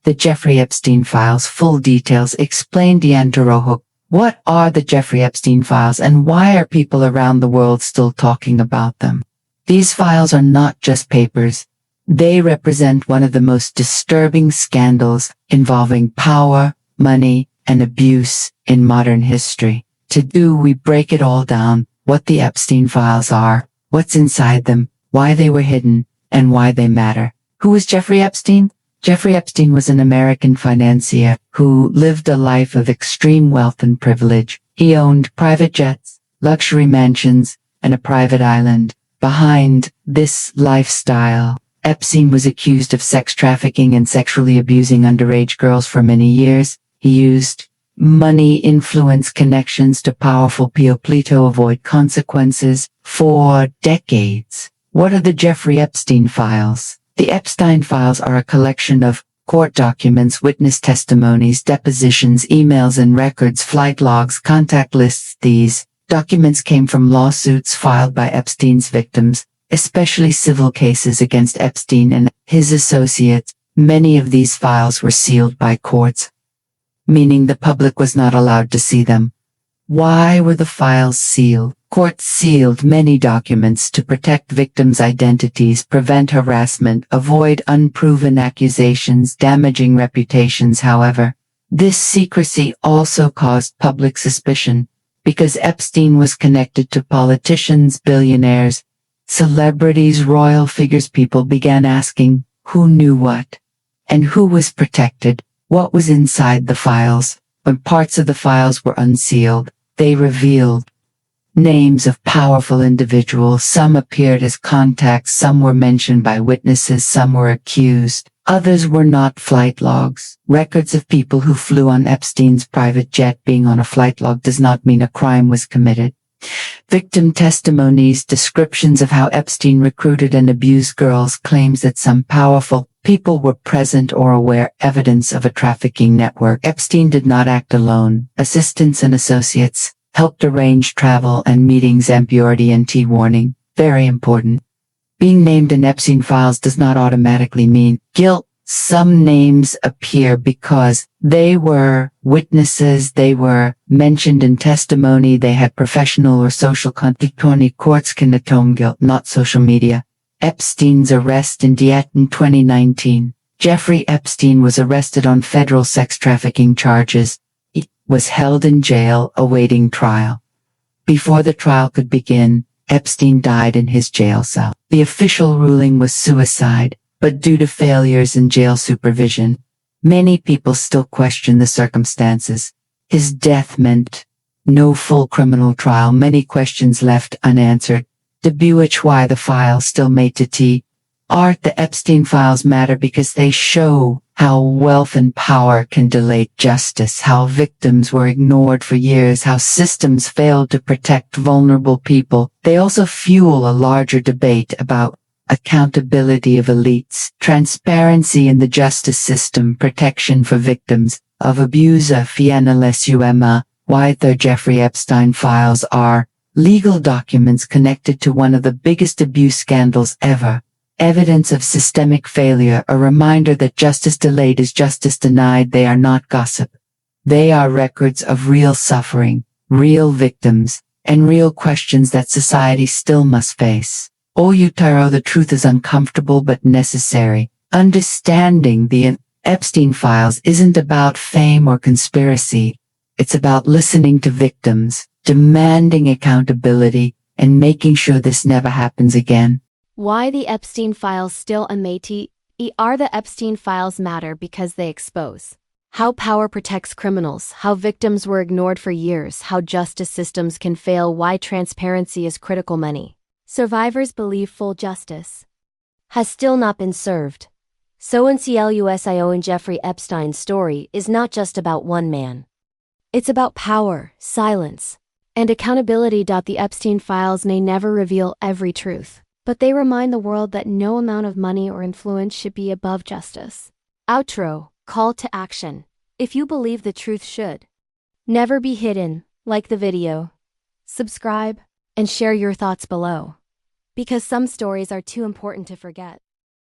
The Jeffrey Epstein Files full details explain Diantoroho. What are the Jeffrey Epstein Files and why are people around the world still talking about them? These files are not just papers. They represent one of the most disturbing scandals involving power, money, and abuse in modern history. We break it all down, what the Epstein Files are, what's inside them, why they were hidden, and why they matter. Who was Jeffrey Epstein? Jeffrey Epstein was an American financier who lived a life of extreme wealth and privilege. He owned private jets, luxury mansions, and a private island. Behind this lifestyle, Epstein was accused of sex trafficking and sexually abusing underage girls for many years. He used money, influence, connections to powerful people to avoid consequences for decades. What are the Jeffrey Epstein Files? The Epstein Files are a collection of court documents, witness testimonies, depositions, emails and records, flight logs, contact lists. These documents came from lawsuits filed by Epstein's victims, especially civil cases against Epstein and his associates. Many of these files were sealed by courts, meaning the public was not allowed to see them. Why were the files sealed? Courts sealed many documents to protect victims' identities, prevent harassment, avoid unproven accusations, damaging reputations. However, this secrecy also caused public suspicion because Epstein was connected to politicians, billionaires, celebrities, royal figures. People began asking who knew what and who was protected. What was inside the files? When parts of the files were unsealed, they revealed names of powerful individuals. Some appeared as contacts, some were mentioned by witnesses, some were accused. Others were not. Flight logs. Records of people who flew on Epstein's private jet. Being on a flight log does not mean a crime was committed. Victim testimonies, descriptions of how Epstein recruited and abused girls, claims that some powerful people were present or aware, evidence of a trafficking network. Epstein did not act alone. Assistants and associates helped arrange travel and meetings. Impurity and warning. Very important. Being named in Epstein Files does not automatically mean guilt. Some names appear because they were witnesses, they were mentioned in testimony, they had professional or social contact. Courts can atone guilt, not social media. Epstein's arrest in 2019. Jeffrey Epstein was arrested on federal sex trafficking charges. He was held in jail awaiting trial. Before the trial could begin, Epstein died in his jail cell. The official ruling was suicide, but due to failures in jail supervision, many people still question the circumstances. His death meant no full criminal trial, many questions left unanswered. Why the files still made to the Epstein Files matter because they show how wealth and power can delay justice, how victims were ignored for years, how systems failed to protect vulnerable people. They also fuel a larger debate about accountability of elites, transparency in the justice system, protection for victims of abuse. Why the Jeffrey Epstein Files are legal documents connected to one of the biggest abuse scandals ever. Evidence of systemic failure, a reminder that justice delayed is justice denied. They are not gossip. They are records of real suffering, real victims, and real questions that society still must face. The truth is uncomfortable but necessary. Understanding the Epstein Files isn't about fame or conspiracy. It's about listening to victims, demanding accountability, and making sure this never happens again. Why the Epstein Files still amazing? The Epstein Files matter because they expose how power protects criminals, how victims were ignored for years, how justice systems can fail, why transparency is critical. Many survivors believe full justice has still not been served. So in Jeffrey Epstein's story is not just about one man. It's about power, silence, and accountability. The Epstein Files may never reveal every truth, but they remind the world that no amount of money or influence should be above justice. Outro, call to action. If you believe the truth should never be hidden, like the video, subscribe, and share your thoughts below. Because some stories are too important to forget.